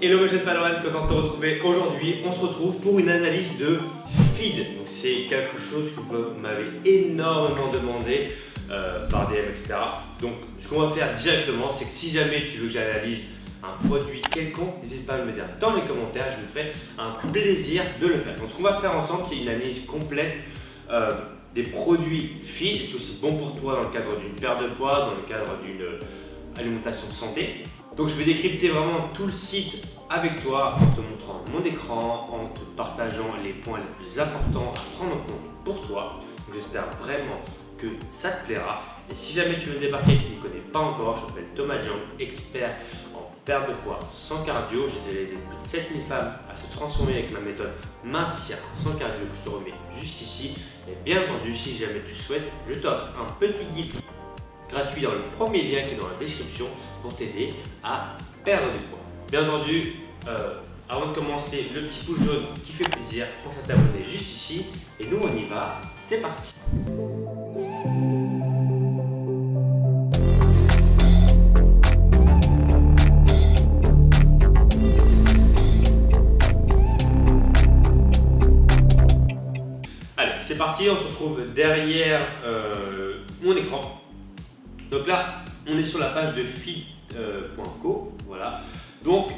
Hello mes chers Padawan, content de te retrouver. Aujourd'hui, on se retrouve pour une analyse de feed. Donc c'est quelque chose que vous m'avez énormément demandé par DM, etc. Donc ce qu'on va faire directement, c'est que si jamais tu veux que j'analyse un produit quelconque, n'hésite pas à me le dire dans les commentaires, je me ferai un plaisir de le faire. Donc ce qu'on va faire ensemble, c'est une analyse complète des produits feed, c'est aussi bon pour toi dans le cadre d'une perte de poids, dans le cadre d'une alimentation de santé. Donc je vais décrypter vraiment tout le site avec toi en te montrant mon écran, en te partageant les points les plus importants à prendre en compte pour toi. J'espère vraiment que ça te plaira. Et si jamais tu veux débarquer et que tu ne me connais pas encore, je m'appelle Thomas Jung, expert en perte de poids sans cardio. J'ai aidé plus de 7000 femmes à se transformer avec ma méthode Mincière sans cardio que je te remets juste ici. Et bien entendu, si jamais tu souhaites, je t'offre un petit gift gratuit dans le premier lien qui est dans la description pour t'aider à perdre du poids. Bien entendu, avant de commencer, le petit pouce jaune qui fait plaisir, pense à t'abonner juste ici et nous on y va, c'est parti. Allez, c'est parti, on se retrouve derrière mon écran. Donc là, on est sur la page de feed.co, voilà. Donc,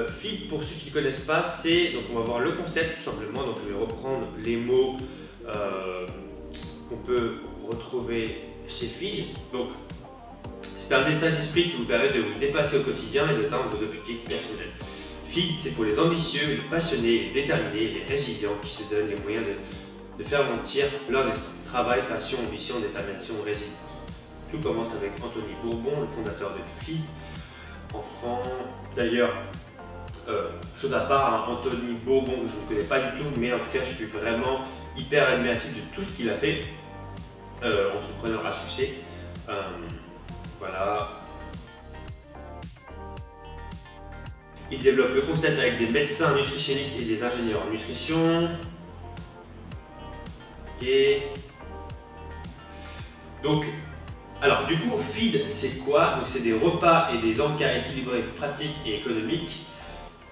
feed, pour ceux qui ne connaissent pas, c'est, donc on va voir le concept tout simplement. Donc je vais reprendre les mots qu'on peut retrouver chez feed. Donc, c'est un état d'esprit qui vous permet de vous dépasser au quotidien et d'atteindre vos objectifs personnels. Feed, c'est pour les ambitieux, les passionnés, les déterminés, les résilients qui se donnent les moyens de faire mentir leur destin. Travail, passion, ambition, détermination, résilience. Tout commence avec Anthony Bourbon, le fondateur de feed. Enfant, d'ailleurs, chose à part, hein, Anthony Bourbon, je ne connais pas du tout, mais en tout cas, je suis vraiment hyper admiratif de tout ce qu'il a fait. Entrepreneur à succès. Voilà. Il développe le concept avec des médecins nutritionnistes et des ingénieurs en nutrition. Ok. Donc, alors du coup, feed, c'est quoi? Donc c'est des repas et des encas équilibrés, pratiques et économiques.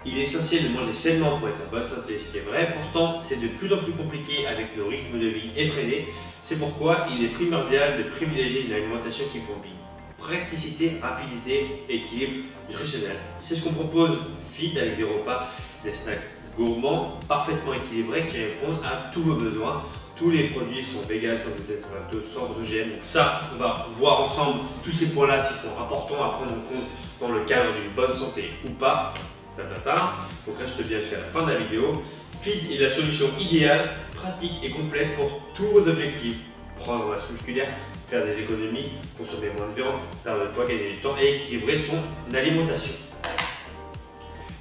Il est essentiel de manger sainement pour être en bonne santé, ce qui est vrai. Pourtant, c'est de plus en plus compliqué avec nos rythmes de vie effrénés. C'est pourquoi il est primordial de privilégier une alimentation qui combine praticité, rapidité et équilibre nutritionnel. C'est ce qu'on propose feed avec des repas, des snacks gourmands, parfaitement équilibrés qui répondent à tous vos besoins. Tous les produits sont véganes, sans gluten, sans lactose, sans OGM. Donc ça, on va voir ensemble tous ces points-là, s'ils sont importants à prendre en compte dans le cadre d'une bonne santé ou pas. Donc reste bien jusqu'à la fin de la vidéo. Feed est la solution idéale, pratique et complète pour tous vos objectifs. Prendre en masse musculaire, faire des économies, consommer moins de viande, perdre de poids, gagner du temps et équilibrer son alimentation.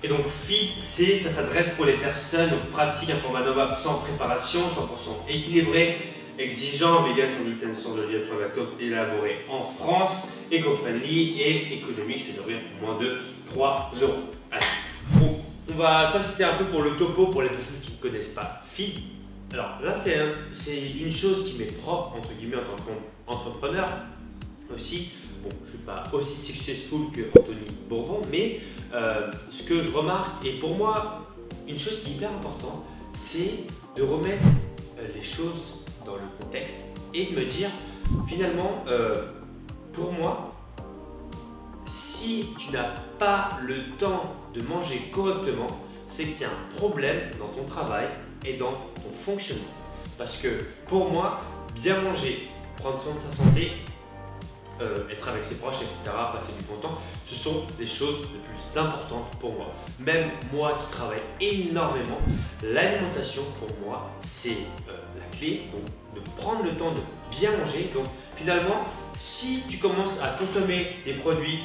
Et donc feed, ça s'adresse pour les personnes qui pratiquent un format Nova sans préparation, 100% équilibré, exigeant, vegan, sans gluten, sans OGM, sans lactose, élaboré en France, éco-friendly et économique, se nourrir pour moins de 3 €. Allez, bon, ça c'était un peu pour le topo pour les personnes qui ne connaissent pas feed. Alors là c'est une chose qui m'est propre entre guillemets en tant qu'entrepreneur aussi. Bon, je ne suis pas aussi successful que Anthony Bourbon, mais ce que je remarque, et pour moi, une chose qui est hyper importante, c'est de remettre les choses dans le contexte et de me dire, finalement, pour moi, si tu n'as pas le temps de manger correctement, c'est qu'il y a un problème dans ton travail et dans ton fonctionnement. Parce que pour moi, bien manger, prendre soin de sa santé, être avec ses proches, etc., passer du bon temps, ce sont des choses les plus importantes pour moi. Même moi qui travaille énormément, l'alimentation pour moi c'est la clé, donc de prendre le temps de bien manger. Donc finalement, si tu commences à consommer des produits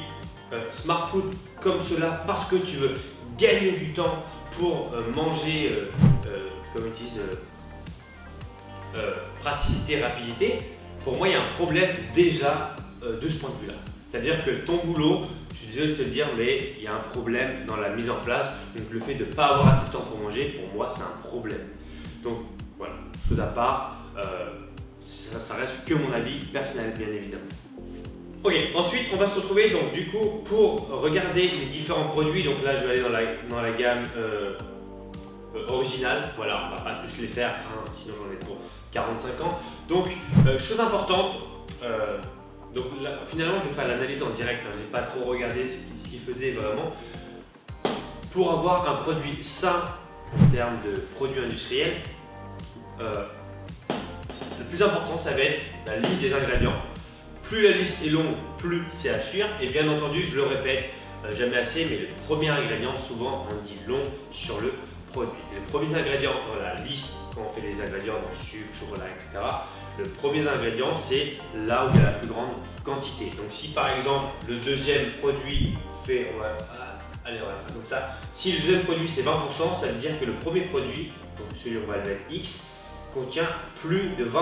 smart food comme cela parce que tu veux gagner du temps pour manger, comme ils disent, praticité, rapidité, pour moi il y a un problème déjà de ce point de vue-là. C'est-à-dire que ton boulot, je suis désolé de te le dire, mais il y a un problème dans la mise en place. Donc le fait de ne pas avoir assez de temps pour manger, pour moi, c'est un problème. Donc voilà, chose à part, ça reste que mon avis personnel, bien évidemment. Ok, ensuite on va se retrouver donc du coup pour regarder les différents produits. Donc là je vais aller dans la gamme originale. Voilà, on va pas tous les faire, hein, sinon j'en ai pour 45 ans. Donc chose importante, donc là, finalement je vais faire l'analyse en direct, hein. J'ai pas trop regardé ce qu'il faisait vraiment. Pour avoir un produit sain en termes de produits industriels, le plus important ça va être la liste des ingrédients. Plus la liste est longue, plus c'est à suivre. Et bien entendu, je le répète jamais assez, mais le premier ingrédient, souvent on dit long sur le produit. Les premiers ingrédients dans la liste, quand on fait les ingrédients dans sucre, chocolat, etc., le premier ingrédient, c'est là où il y a la plus grande quantité. Donc si par exemple le deuxième produit fait, allez, on va faire comme ça. Si le deuxième produit c'est 20%, ça veut dire que le premier produit, donc celui on va le mettre X, contient plus de 20%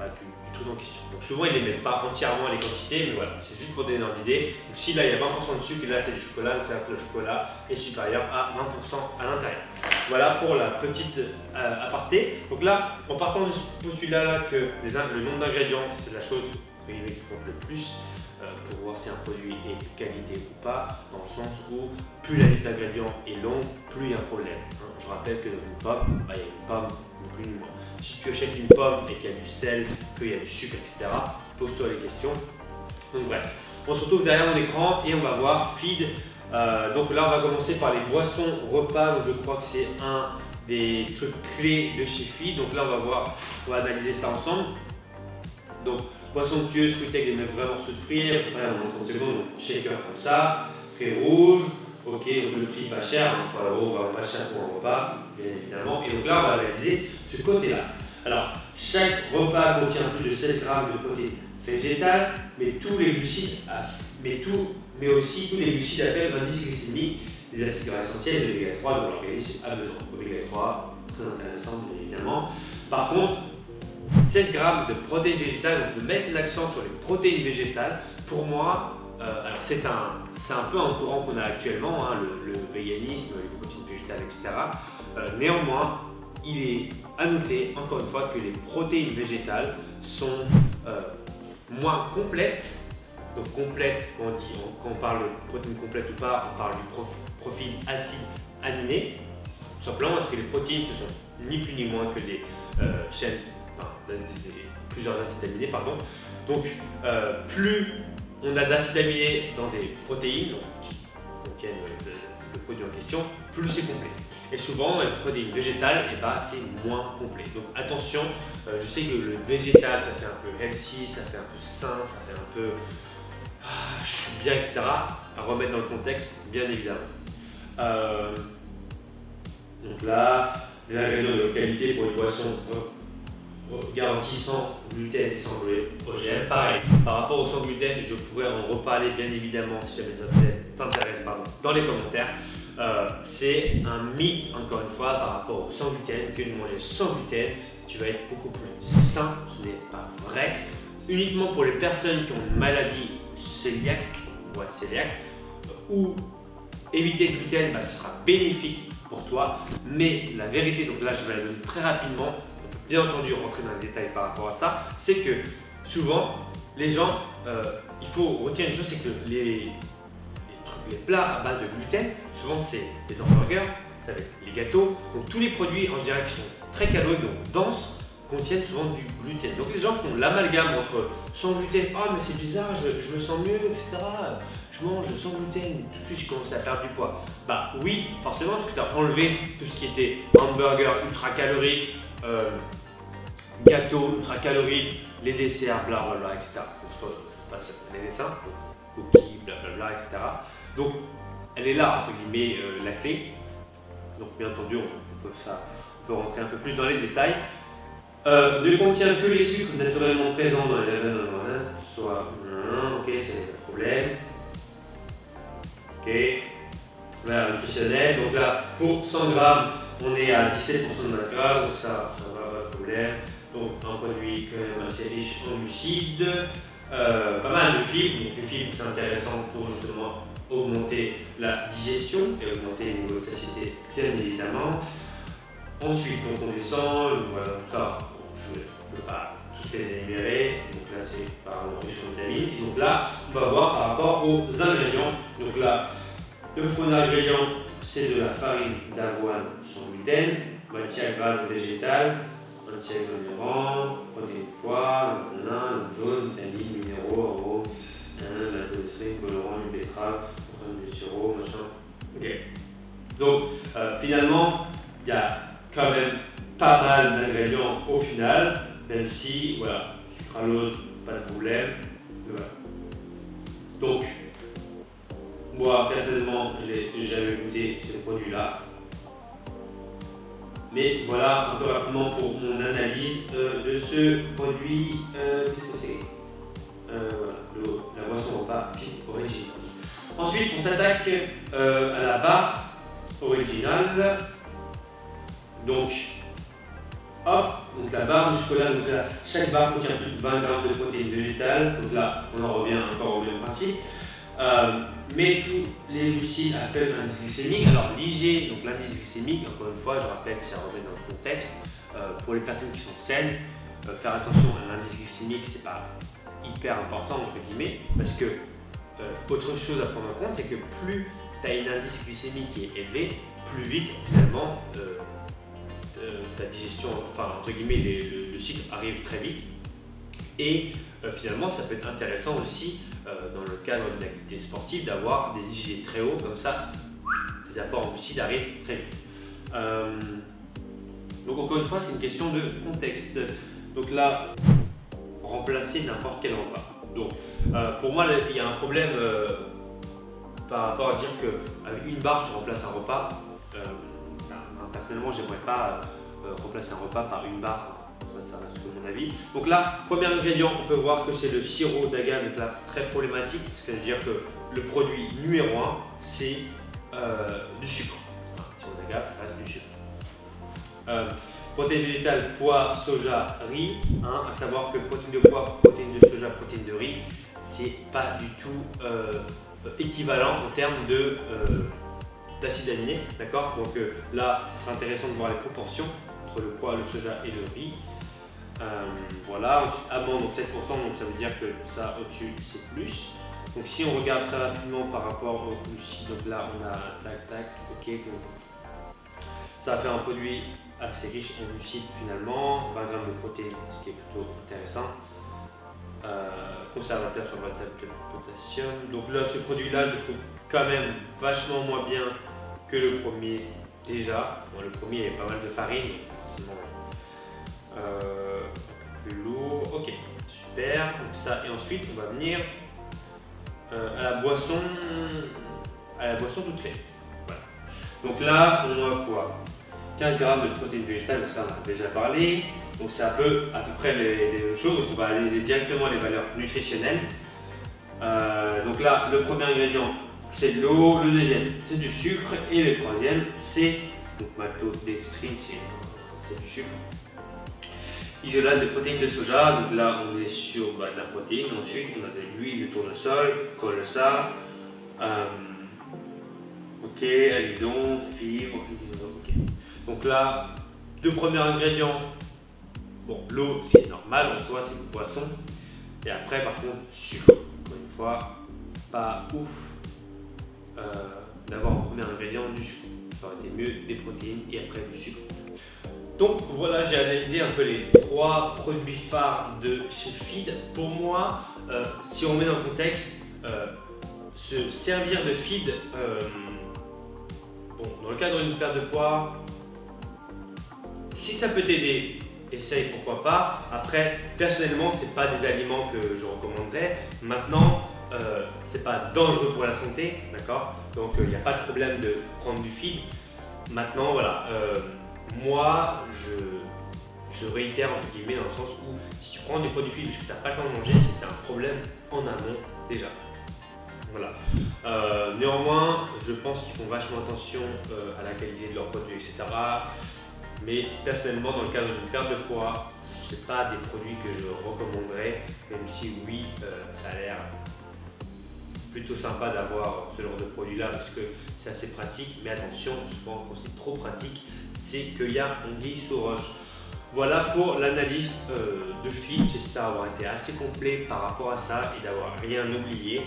du truc en question. Donc souvent ils ne les mettent pas entièrement les quantités, mais voilà, c'est juste pour donner une ordre d'idée. Donc si là il y a 20% de sucre, et là c'est du chocolat, c'est que le chocolat est supérieur à 20% à l'intérieur. Voilà pour la petite aparté. Donc là, en partant de ce postulat-là que le nombre d'ingrédients, c'est la chose qui compte le plus pour voir si un produit est de qualité ou pas, dans le sens où plus la liste d'ingrédients est longue, plus il y a un problème. Je rappelle que dans une pomme, il y a une pomme, ni plus ni moins. Si tu achètes une pomme et qu'il y a du sel, qu'il y a du sucre, etc., pose-toi les questions. Donc bref, on se retrouve derrière mon écran et on va voir feed. Donc là, on va commencer par les boissons repas. Donc je crois que c'est un des trucs clés de chez feed. Donc là, on va analyser ça ensemble. Donc boisson tueuse, fruitée avec des vrais morceaux de fruits. Après, on a 30 secondes, donc shaker comme ça, fruits rouges. Ok, donc le prix pas cher, 3 €, vraiment pas cher pour un repas, bien évidemment. Et donc là, on va analyser ce côté-là. Alors, chaque repas contient plus de 16 grammes de protéines végétales, mais tous les glucides, mais aussi tous les glucides à faible indice glycémique, les acides gras essentiels et l'oméga 3 dont l'organisme a besoin. Oméga 3, très intéressant, bien évidemment. Par contre, 16 grammes de protéines végétales, donc de mettre l'accent sur les protéines végétales, pour moi, alors c'est un peu un courant qu'on a actuellement, hein, le véganisme, les protéines végétales, etc. Néanmoins, il est à noter, encore une fois, que les protéines végétales sont moins complètes. Donc complète, quand on parle de protéines complètes ou pas, on parle du profil acide aminé. Tout simplement parce que les protéines, ce sont ni plus ni moins que des chaînes, plusieurs acides aminés, pardon. Donc plus on a d'acides aminés dans des protéines, donc, qui contiennent le produit en question, plus c'est complet. Et souvent, les protéines végétales, c'est moins complet. Donc attention, je sais que le végétal, ça fait un peu healthy, ça fait un peu sain, ça fait un peu je suis bien, etc. À remettre dans le contexte, bien évidemment. Donc là, des ingrédients de qualité pour une boisson garantie sans gluten et sans OGM. Pareil, par rapport au sans gluten, je pourrais en reparler bien évidemment si jamais ça t'intéresse dans les commentaires. C'est un mythe, encore une fois, par rapport au sans gluten, que de manger sans gluten, tu vas être beaucoup plus sain. Ce n'est pas vrai. Uniquement pour les personnes qui ont une maladie cœliaque, ou éviter le gluten, ce sera bénéfique pour toi. Mais la vérité, donc là je vais la donner très rapidement, on peut bien entendu rentrer dans les détails par rapport à ça, c'est que souvent les gens, il faut retenir une chose, c'est que les plats à base de gluten, souvent c'est les hamburgers, ça va être les gâteaux, donc tous les produits en général qui sont très caloriques, donc denses, contiennent souvent du gluten. Donc les gens font l'amalgame entre sans gluten, mais c'est bizarre, je me sens mieux, etc. Je mange sans gluten, tout de suite je commence à perdre du poids. Oui, forcément, parce que tu as enlevé tout ce qui était hamburger ultra calorique, gâteau ultra calorique, les desserts, blablabla, etc. Donc je passe les dessins, cookies, blablabla, etc. Donc elle est là, entre guillemets, la clé. Donc bien entendu, on peut rentrer un peu plus dans les détails. Ne contient que les sucres naturellement présents dans les soit ok, c'est un problème. Ok, voilà, nutritionnel. Donc là, pour 100 grammes, on est à 17% de masse grasse, donc ça va, pas de problème. Donc un produit quand même assez riche en glucides, pas mal de fibres. Donc les fibres, c'est intéressant pour justement augmenter la digestion et augmenter les niveaux de satiété, bien évidemment. Ensuite, donc on descend, voilà, tout ça. Je ne peux pas tous c'est les énumérés, donc là c'est par l'origine de vitamine. Et donc là, on va voir par rapport aux ingrédients. Donc là, le premier ingrédient, c'est de la farine d'avoine sans gluten, matière grasse végétale, anti-agglomérant, protéines de pois, lin, jaune, vitamines, minéraux, arômes, maltodextrine, colorant, une betterave, du sirop, machin. Ok. Donc finalement, il y a quand même pas mal d'ingrédients au final, même si, voilà, sucralose, pas de problème. Voilà. Donc, moi personnellement, j'ai jamais goûté ce produit-là. Mais voilà un peu rapidement pour mon analyse de ce produit. Qu'est-ce que c'est? La boisson repas Feed original. Ensuite, on s'attaque à la barre originale. Donc, hop, donc la barre de chocolat. Donc là, chaque barre contient plus de 20 grammes de protéines végétales. Donc là, on en revient encore au même principe. Mais tous les glucides à faible indice glycémique. Alors l'IG, donc l'indice glycémique, encore une fois, je rappelle que ça remet dans le contexte. Pour les personnes qui sont saines, faire attention à l'indice glycémique, c'est pas hyper important entre guillemets, parce que autre chose à prendre en compte, c'est que plus tu as un indice glycémique qui est élevé, plus vite finalement ta digestion, enfin entre guillemets, le cycle arrive très vite. Et finalement, ça peut être intéressant aussi dans le cadre d'une activité sportive d'avoir des IG très hauts, comme ça, les apports en glucides arrivent très vite. Donc encore une fois, c'est une question de contexte. Donc là, remplacer n'importe quel repas. Donc pour moi, il y a un problème par rapport à dire qu'avec une barre, tu remplaces un repas. Personnellement, j'aimerais pas remplacer un repas par une barre. Ça reste mon avis. Donc là, premier ingrédient, on peut voir que c'est le sirop d'agave, donc là, très problématique, c'est-à-dire que le produit numéro 1, c'est du sucre. Sirop d'agave, ça reste du sucre. Protéines végétales, pois, soja, riz. À savoir que protéines de pois, protéines de soja, protéines de riz, c'est pas du tout équivalent en termes d'acides aminés. D'accord. Donc là, ce sera intéressant de voir les proportions entre le pois, le soja et le riz. Voilà, ensuite amande, donc 7%, donc ça veut dire que ça au-dessus c'est plus. Donc si on regarde très rapidement par rapport au glucides, donc là on a tac, ok, donc ça fait un produit assez riche en glucides finalement, 20 grammes de protéines, ce qui est plutôt intéressant. Conservateur sur la table de potassium. Donc là, ce produit-là, je le trouve quand même vachement moins bien que le premier déjà. Bon, le premier, il y avait pas mal de farine, forcément plus lourd. Ok, super. Donc ça, et ensuite, on va venir à la boisson toute faite. Voilà. Donc là, on a quoi? 15 grammes de protéines végétales, ça on en a déjà parlé. Donc c'est à peu près les mêmes choses. Donc on va analyser directement les valeurs nutritionnelles. Donc là, le premier ingrédient, c'est de l'eau. Le deuxième, c'est du sucre. Et le troisième, c'est maltodextrine, c'est du sucre. Isolate de protéines de soja. Donc là, on est sur de la protéine. Ensuite, on a de l'huile de tournesol, colza. Ok, amidon, fibres. Okay. Donc là, deux premiers ingrédients. Bon, l'eau, c'est normal en soi, c'est une boisson. Et après, par contre, sucre. Encore une fois, pas ouf d'avoir en premier ingrédient du sucre. Ça aurait été mieux des protéines et après du sucre. Donc voilà, j'ai analysé un peu les trois produits phares de chez Feed. Pour moi, si on met dans le contexte, se servir de Feed, dans le cadre d'une perte de poids, si ça peut t'aider, essaye, pourquoi pas. Après, personnellement, c'est pas des aliments que je recommanderais. Maintenant, c'est pas dangereux pour la santé, d'accord. Donc il n'y a pas de problème de prendre du Feed. Maintenant, voilà, moi, je réitère entre guillemets dans le sens où si tu prends des produits Feed parce que tu n'as pas le temps de manger, c'est que tu as un problème en amont déjà. Voilà. Néanmoins, je pense qu'ils font vachement attention à la qualité de leurs produits, etc. Mais personnellement, dans le cadre d'une perte de poids, ce n'est pas des produits que je recommanderais, même si oui, ça a l'air plutôt sympa d'avoir ce genre de produit-là parce que c'est assez pratique. Mais attention, souvent quand c'est trop pratique, c'est qu'il y a anguille sous roche. Voilà pour l'analyse de feed. J'espère avoir été assez complet par rapport à ça et d'avoir rien oublié.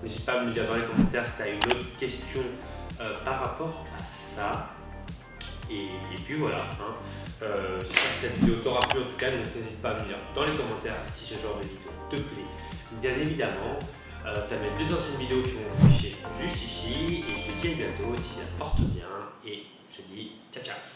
N'hésite pas à me dire dans les commentaires si tu as une autre question par rapport à ça. Et puis voilà. J'espère que cette vidéo t'aura plu en tout cas. Donc n'hésite pas à me dire dans les commentaires si ce genre de vidéo te plaît. Bien évidemment, tu as mes 2 anciennes vidéos qui vont afficher juste ici. Et je te dis à bientôt. D'ici là, porte bien. Et je te dis ciao ciao.